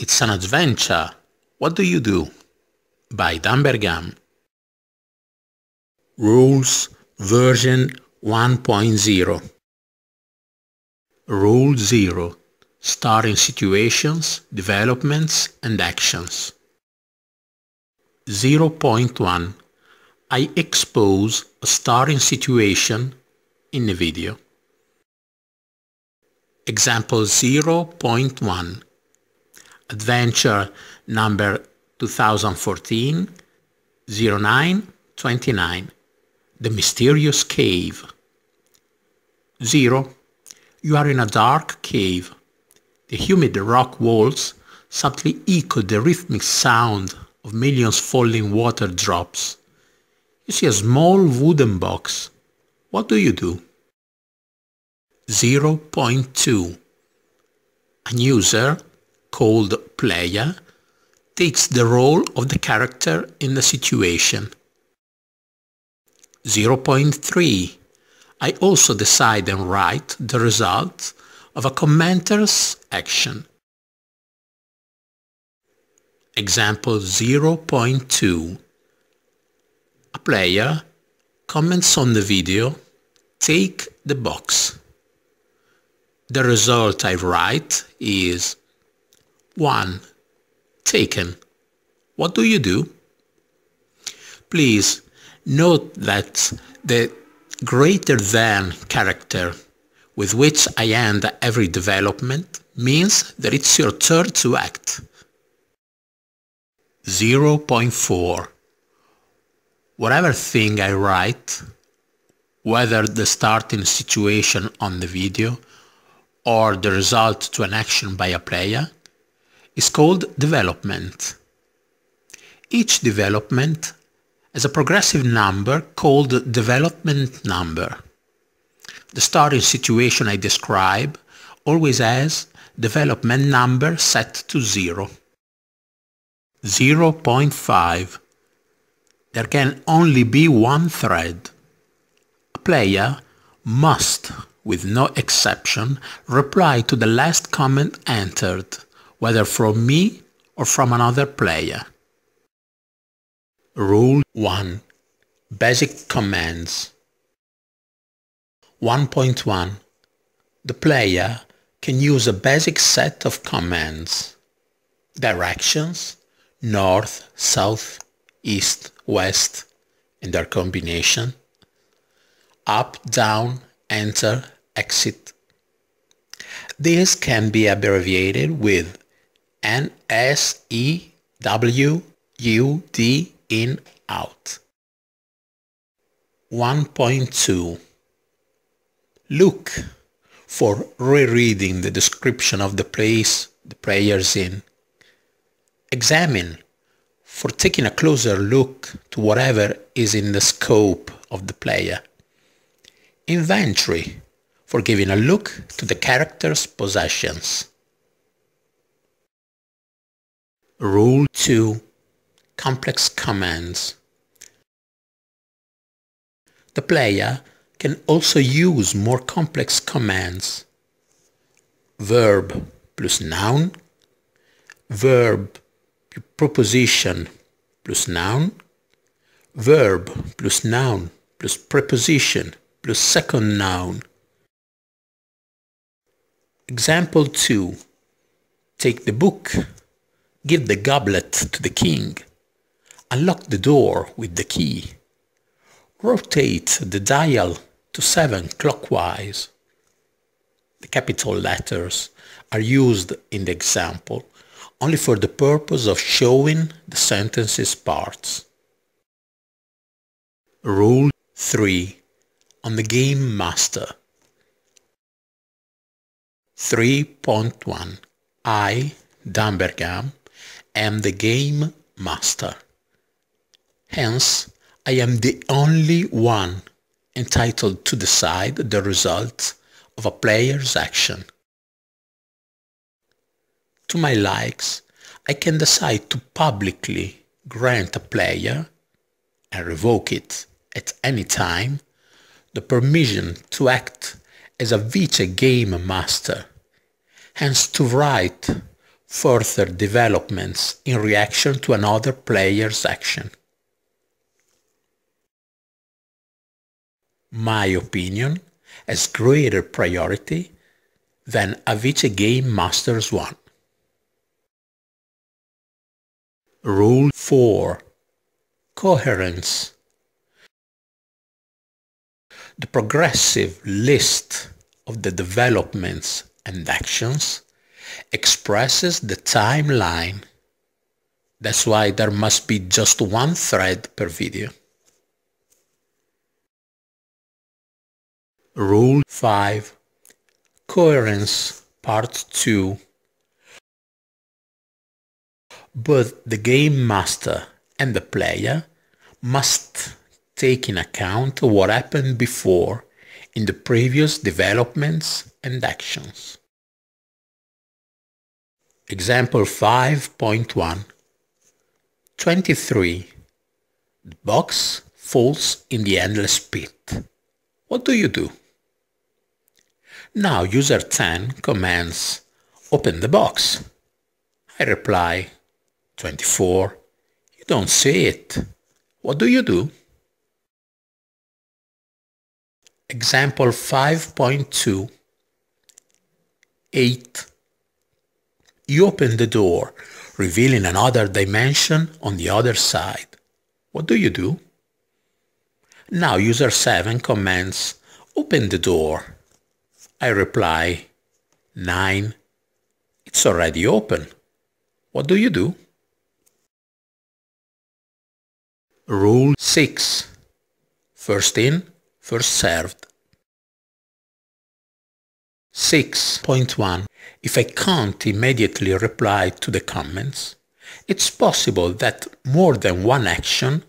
it's an adventure. What do you do? By danbergam. Rules version 1.0. Rule 0. Starting situations, developments and actions. 0.1. I expose a starting situation in the video. Example 0.1. Adventure number 2014-09-29. The Mysterious Cave. 0. You are in a dark cave. The humid rock walls subtly echo the rhythmic sound of millions falling water drops. You see a small wooden box. What do you do? 0.2. An user, called player, takes the role of the character in the situation. 0.3. I also decide and write the result of a commenter's action. Example 0.2. A player comments on the video, take the box. The result I write is 1. Taken. What do you do? Please note that the greater than character with which I end every development means that it's your turn to act. 0.4. Whatever thing I write, whether the starting situation on the video or the result to an action by a player, is called development. Each development has a progressive number called development number. The starting situation I describe always has development number set to 0. 0.5. There can only be one thread. A player must, with no exception, reply to the last comment entered, whether from me or from another player. Rule 1. Basic commands. 1.1. The player can use a basic set of commands. Directions, north, south, east, west, and their combination. Up, down, enter, exit. This can be abbreviated with N, S, E, W, U, D, in, out. 1.2. Look for rereading the description of the place the player's in. Examine for taking a closer look to whatever is in the scope of the player. Inventory for giving a look to the character's possessions. Rule 2. Complex commands. The player can also use more complex commands. Verb plus noun, verb preposition plus noun, verb plus noun plus preposition plus second noun. Example 2. Take the book, give the goblet to the king, unlock the door with the key, rotate the dial to 7 clockwise. The capital letters are used in the example only for the purpose of showing the sentence's parts. Rule 3. On the game master. 3.1. I, danbergam, am the game master. Hence, I am the only one entitled to decide the result of a player's action. To my likes, I can decide to publicly grant a player, and revoke it at any time, the permission to act as a vice game master, hence to write further developments in reaction to another player's action. My opinion has greater priority than Avicii Game Master's one. Rule 4. Coherence. The progressive list of the developments and actions expresses the timeline. That's why there must be just one thread per video. Rule 5. Coherence Part 2. Both the game master and the player must take in account what happened before in the previous developments and actions. Example 5.1. 23. The box falls in the endless pit. What do you do? Now user 10 commands, open the box. I reply, 24. You don't see it. What do you do? Example 5.2. 8. You open the door, revealing another dimension on the other side. What do you do? Now user 7 commands, open the door. I reply, 9. It's already open. What do you do? Rule 6. First in, first served. 6.1. If I can't immediately reply to the comments, it's possible that more than one action,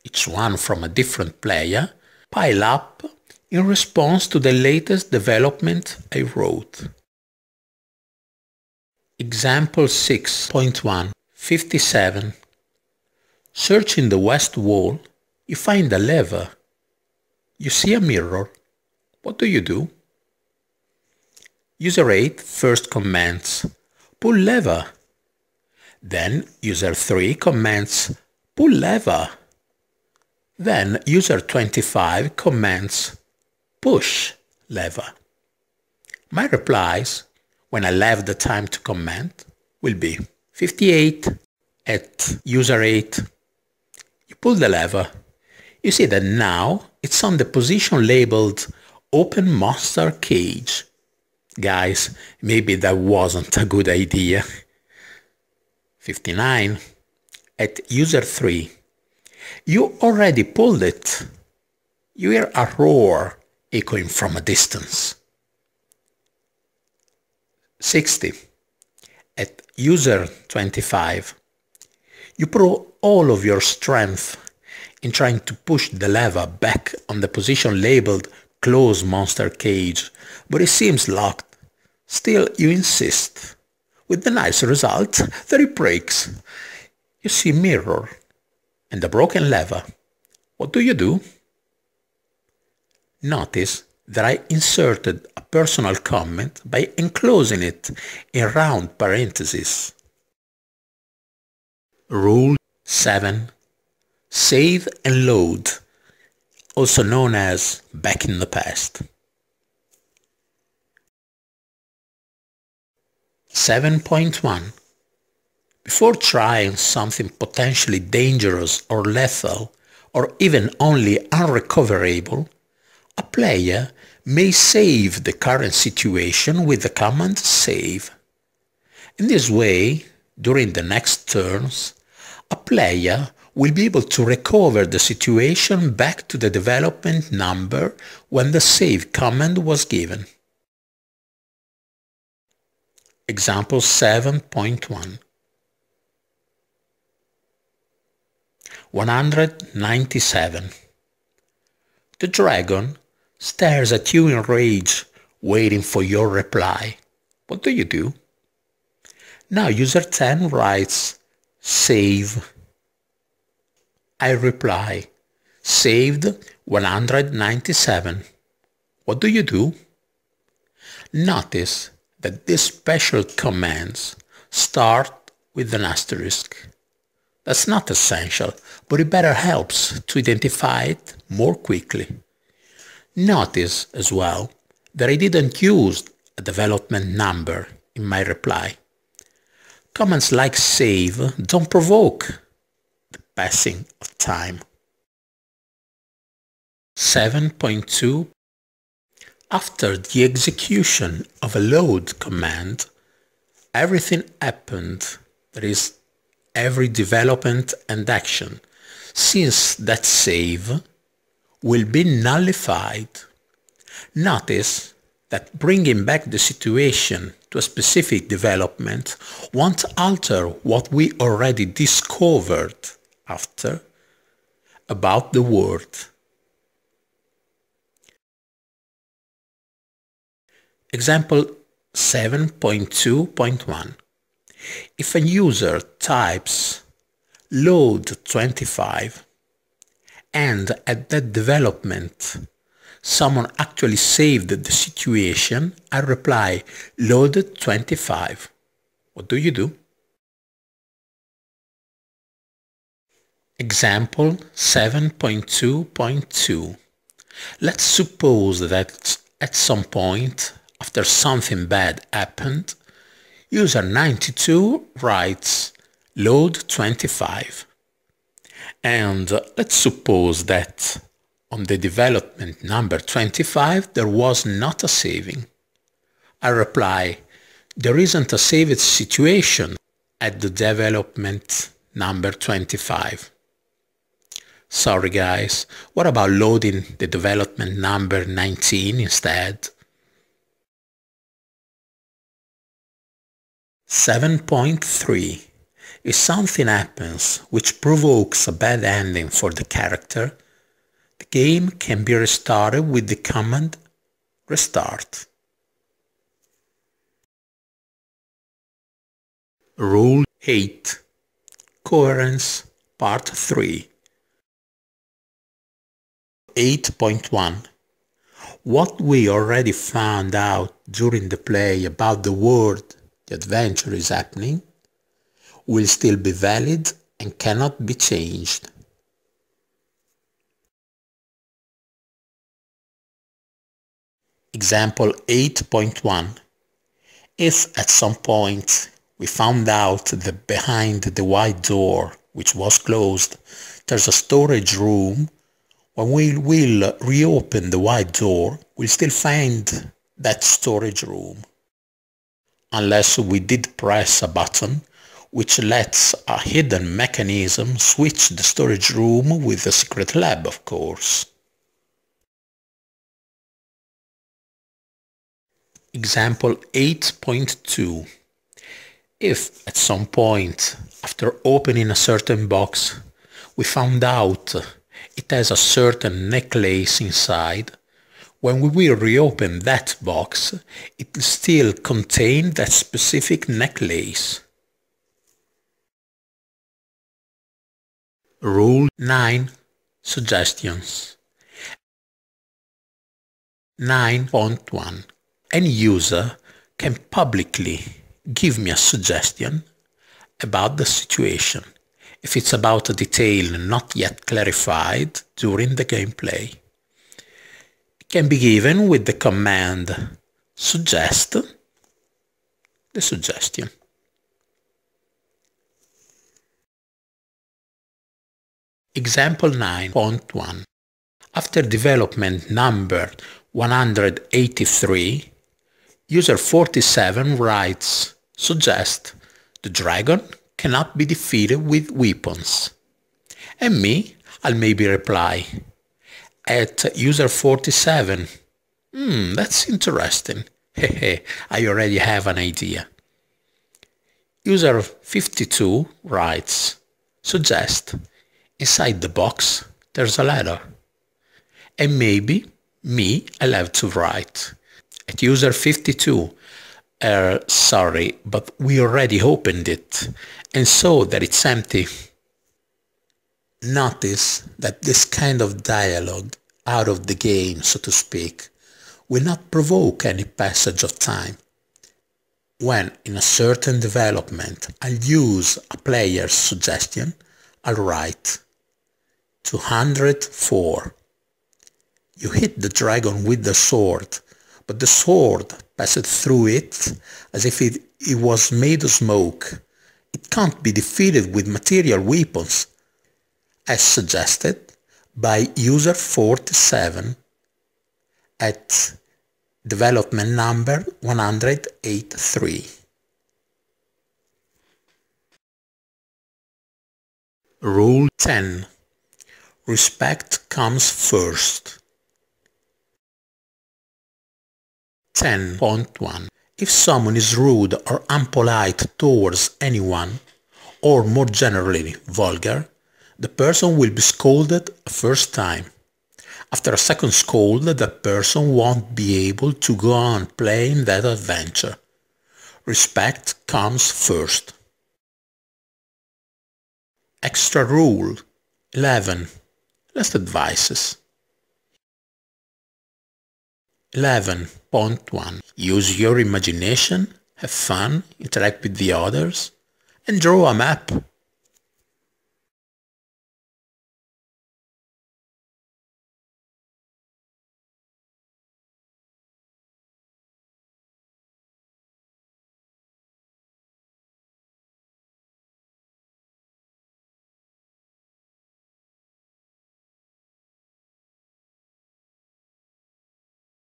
each one from a different player, pile up in response to the latest development I wrote. Example 6.1. 57. Searching the west wall, you find a lever. You see a mirror. What do you do? User 8 first comments, pull lever. Then user 3 comments, pull lever. Then user 25 comments, push lever. My replies, when I have the time to comment, will be 58 at user 8. You pull the lever. You see that now it's on the position labeled Open Monster Cage. Guys, maybe that wasn't a good idea. 59 at user 3. You already pulled it. You hear a roar echoing from a distance. 60 at user 25. You put all of your strength in trying to push the lever back on the position labeled Close Monster Cage, but it seems locked. Still, you insist. With the nice result that it breaks. You see mirror and a broken lever. What do you do? Notice that I inserted a personal comment by enclosing it in round parentheses. Rule 7. Save and load, also known as back in the past. 7.1. Before trying something potentially dangerous or lethal, or even only unrecoverable, a player may save the current situation with the command save. In this way, during the next turns, a player will be able to recover the situation back to the development number when the save command was given. Example 7.1. 197. The dragon stares at you in rage, waiting for your reply. What do you do? Now user 10 writes, save. I reply, saved 197. What do you do? Notice that these special commands start with an asterisk. That's not essential, but it better helps to identify it more quickly. Notice as well that I didn't use a development number in my reply. Comments like save don't provoke the passing of time. 7.2. After the execution of a load command, everything happened, that is, every development and action, since that save will be nullified. Notice that bringing back the situation to a specific development won't alter what we already discovered after about the word. Example 7.2.1. If a user types load 25 and at that development someone actually saved the situation, I reply load 25. What do you do? Example 7.2.2. Let's suppose that at some point, after something bad happened, user 92 writes load 25. And let's suppose that on the development number 25 there was not a saving. I reply, there isn't a saved situation at the development number 25. Sorry guys, what about loading the development number 19 instead? 7.3. If something happens which provokes a bad ending for the character, the game can be restarted with the command restart. Rule 8. Coherence Part 3. 8.1. What we already found out during the play about the world the adventure is happening will still be valid and cannot be changed. Example 8.1. If at some point we found out that behind the white door, which was closed, there's a storage room, when we will reopen the white door, we'll still find that storage room. Unless we did press a button which lets a hidden mechanism switch the storage room with the secret lab, of course. Example 8.2. If at some point, after opening a certain box, we found out it has a certain necklace inside, when we will reopen that box, it will still contain that specific necklace. Rule 9. Suggestions. 9.1. Any user can publicly give me a suggestion about the situation, if it's about a detail not yet clarified during the gameplay. Can be given with the command suggest the suggestion. Example 9.1. After development number 183, user 47 writes suggest the dragon cannot be defeated with weapons. And me, I'll maybe reply at user 47, that's interesting. Hehe, I already have an idea. User 52 writes, suggest, inside the box there's a ladder. And maybe me, I'll have to write. At user 52, sorry, but we already opened it and saw that it's empty. Notice that this kind of dialogue out of the game, so to speak, will not provoke any passage of time. When in a certain development I'll use a player's suggestion, I'll write 204. You hit the dragon with the sword, but the sword passed through it as if it was made of smoke. It can't be defeated with material weapons, as suggested by user 47 at development number 183. Rule 10. Respect comes first. 10.1. If someone is rude or unpolite towards anyone, or more generally vulgar, the person will be scolded a first time. After a second scold, that person won't be able to go on playing that adventure. Respect comes first. Extra rule 11. Last advices. 11.1. Use your imagination, have fun, interact with the others, and draw a map